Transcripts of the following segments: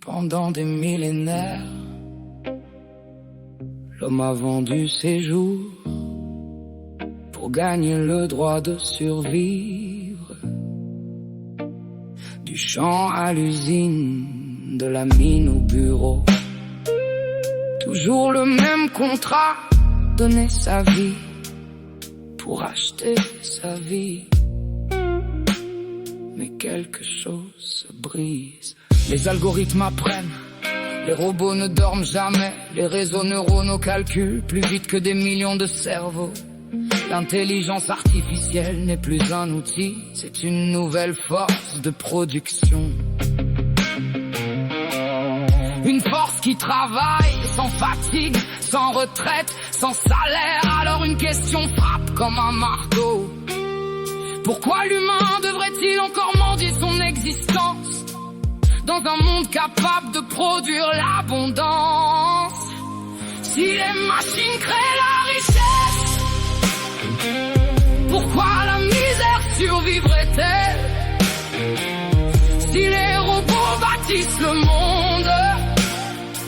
Pendant des millénaires, l'homme a vendu ses jours pour gagner le droit de survivre. Du champ à l'usine, de la mine au bureau, toujours le même contrat, donner sa vie pour acheter sa vie. Mais quelque chose se brise. Les algorithmes apprennent, les robots ne dorment jamais, les réseaux neuronaux calculent plus vite que des millions de cerveaux. L'intelligence artificielle n'est plus un outil, c'est une nouvelle force de production. Une force qui travaille sans fatigue, sans retraite, sans salaire. Alors une question frappe comme un marteau. Pourquoi l'humain devrait-il encore mendier son existence dans un monde capable de produire l'abondance? Si les machines créent la richesse, pourquoi la misère survivrait-elle? Si les robots bâtissent le monde,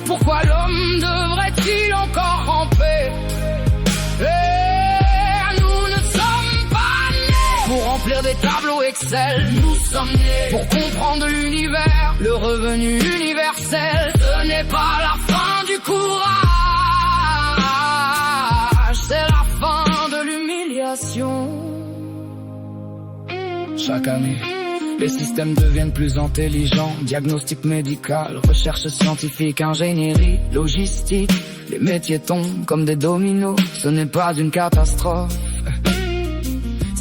pourquoi l'homme devrait-il encore ramper? Nous ne sommes pas nés pour remplir des tableaux Excel. Nous sommes nés pour comprendre l'univers, le revenu universel. Ce n'est pas la fin du courage, c'est la fin de l'humiliation. Chaque année, les systèmes deviennent plus intelligents. Diagnostic médical, recherche scientifique, ingénierie, logistique. Les métiers tombent comme des dominos. Ce n'est pas une catastrophe,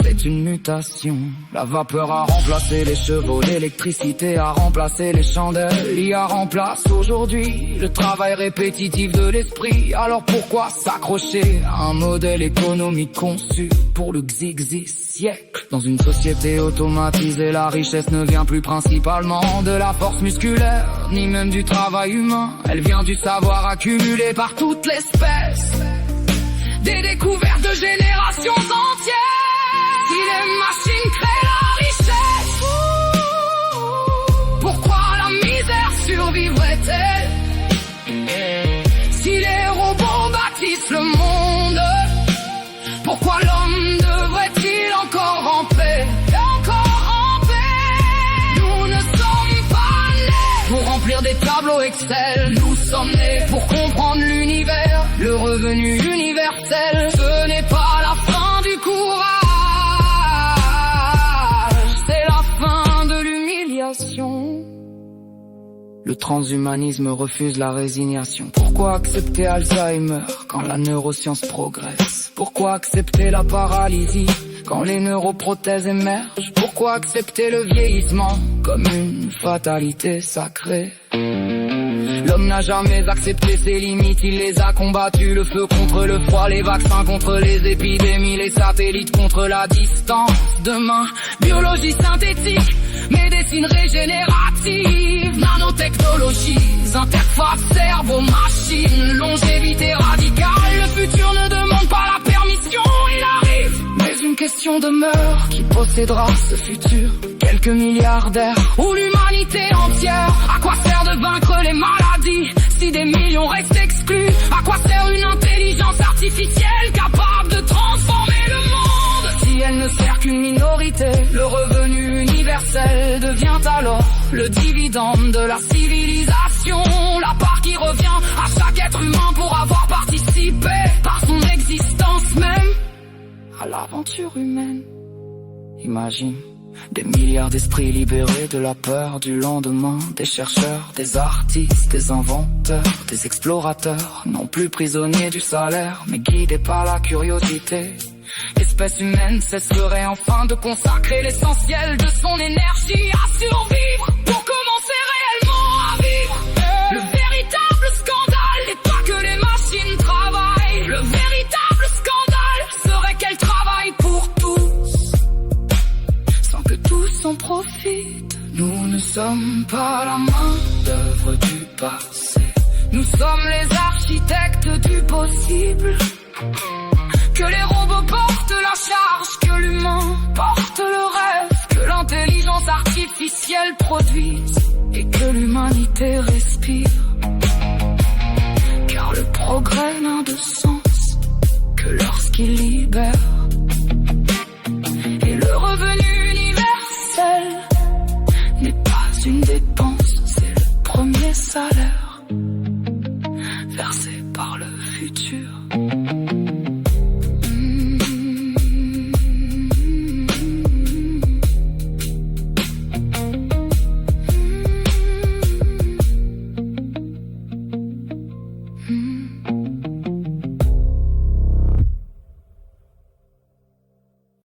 c'est une mutation. La vapeur a remplacé les chevaux, l'électricité a remplacé les chandelles. L'IA remplace aujourd'hui le travail répétitif de l'esprit. Alors pourquoi s'accrocher à un modèle économique conçu pour le xixi siècle? Dans une société automatisée, la richesse ne vient plus principalement de la force musculaire, ni même du travail humain. Elle vient du savoir accumulé par toute l'espèce, des découvertes de générations entières. Si les machines créent la richesse, pourquoi la misère survivrait-elle? Si les robots bâtissent le monde, pourquoi l'homme devrait-il encore ramper? Nous ne sommes pas nés pour remplir des tableaux Excel. Nous sommes nés pour comprendre l'univers, le revenu universel. Ce n'est pas la fin du courage, le transhumanisme refuse la résignation. Pourquoi accepter Alzheimer quand la neuroscience progresse? Pourquoi accepter la paralysie quand les neuroprothèses émergent? Pourquoi accepter le vieillissement comme une fatalité sacrée? L'homme n'a jamais accepté ses limites, il les a combattues. Le feu contre le froid, les vaccins contre les épidémies, les satellites contre la distance. Demain, biologie synthétique, médecine régénérative, nanotechnologies, interface cerveau-machine, longévité radicale. Le futur ne demande pas la permission, il arrive. Mais une question demeure, qui possédera ce futur? Quelques milliardaires ou l'humanité entière? À quoi sert de vaincre les maladies si des millions restent exclus? À quoi sert une intelligence artificielle capable de transformer le monde si elle ne sert qu'une minorité? Le revenu universel devient alors le dividende de la civilisation, la part qui revient à chaque être humain pour avoir participé par son existence même à l'aventure humaine. Imagine des milliards d'esprits libérés de la peur du lendemain, des chercheurs, des artistes, des inventeurs, des explorateurs, non plus prisonniers du salaire, mais guidés par la curiosité. L'espèce humaine cesserait enfin de consacrer l'essentiel de son énergie à survivre pour commencer réellement à vivre. Le véritable scandale n'est pas que les machines travaillent. Le véritable scandale serait qu'elles travaillent pour tous, sans que tous en profitent. Nous ne sommes pas la main d'œuvre du passé, nous sommes les architectes du possible. Que les robots portent la charge, que l'humain produisent et que l'humanité respire. Car le progrès n'a de sens que lorsqu'il libère. Et le revenu universel n'est pas une dépense, c'est le premier salaire versé